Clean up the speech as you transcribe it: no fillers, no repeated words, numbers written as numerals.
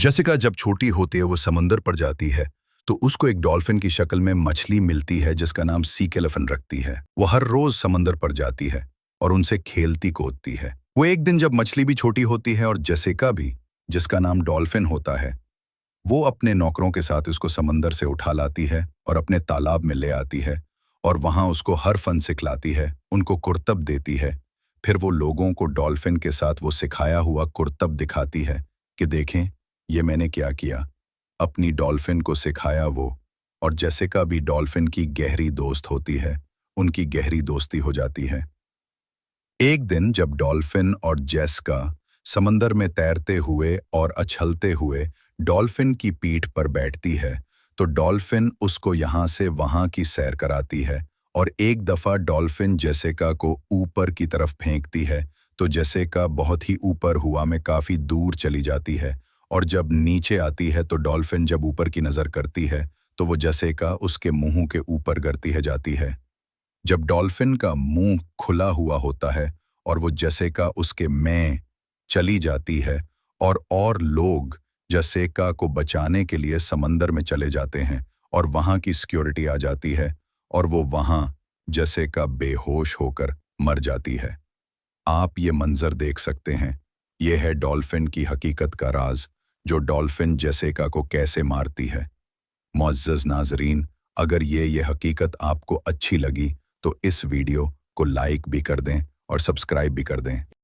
Jessica जब छोटी होती है वो समंदर पर जाती है तो उसको एक डॉल्फिन की शक्ल में मछली मिलती है जिसका नाम सी केलेफन रखती है। वो हर रोज समंदर पर जाती है और उनसे खेलती कूदती है। वो एक दिन जब मछली भी छोटी होती है और जेसिका भी, जिसका नाम डॉल्फिन होता है, वो अपने नौकरों के साथ उसको समंदर से उठा लाती है और अपने तालाब में ले आती है और वहां उसको हर फन सिखलाती है, उनको कुर्तब देती है। फिर वो लोगों को डॉल्फिन के साथ वो सिखाया हुआ कुर्तब दिखाती है कि देखें ये मैंने क्या किया। अपनी डॉल्फिन को सिखाया वो। और जेसिका भी डॉल्फिन की गहरी दोस्त होती है, उनकी गहरी दोस्ती हो जाती है। एक दिन जब डॉल्फिन और जेसिका समंदर में तैरते हुए और उछलते हुए डॉल्फिन की पीठ पर बैठती है तो डॉल्फिन उसको यहाँ से वहाँ की सैर कराती है। और एक दफ़ा डॉल्फिन जेसिका को ऊपर की तरफ फेंकती है तो जेसिका बहुत ही ऊपर हुआ में काफ़ी दूर चली जाती है। और जब नीचे आती है तो डॉल्फिन जब ऊपर की नज़र करती है तो वो जेसिका उसके मुंह के ऊपर गिरती है जाती है। जब डॉल्फिन का मुंह खुला हुआ होता है और वो जेसिका उसके में चली जाती है और लोग जेसिका को बचाने के लिए समंदर में चले जाते हैं और वहां की सिक्योरिटी आ जाती है और वो वहां जेसिका बेहोश होकर मर जाती है। आप ये मंजर देख सकते हैं। ये है डॉल्फिन की हकीकत का राज, जो डॉल्फिन जेसिका को कैसे मारती है। मुअज़्ज़ज़ नाज़रीन, अगर ये हकीकत आपको अच्छी लगी तो इस वीडियो को लाइक भी कर दें और सब्सक्राइब भी कर दें।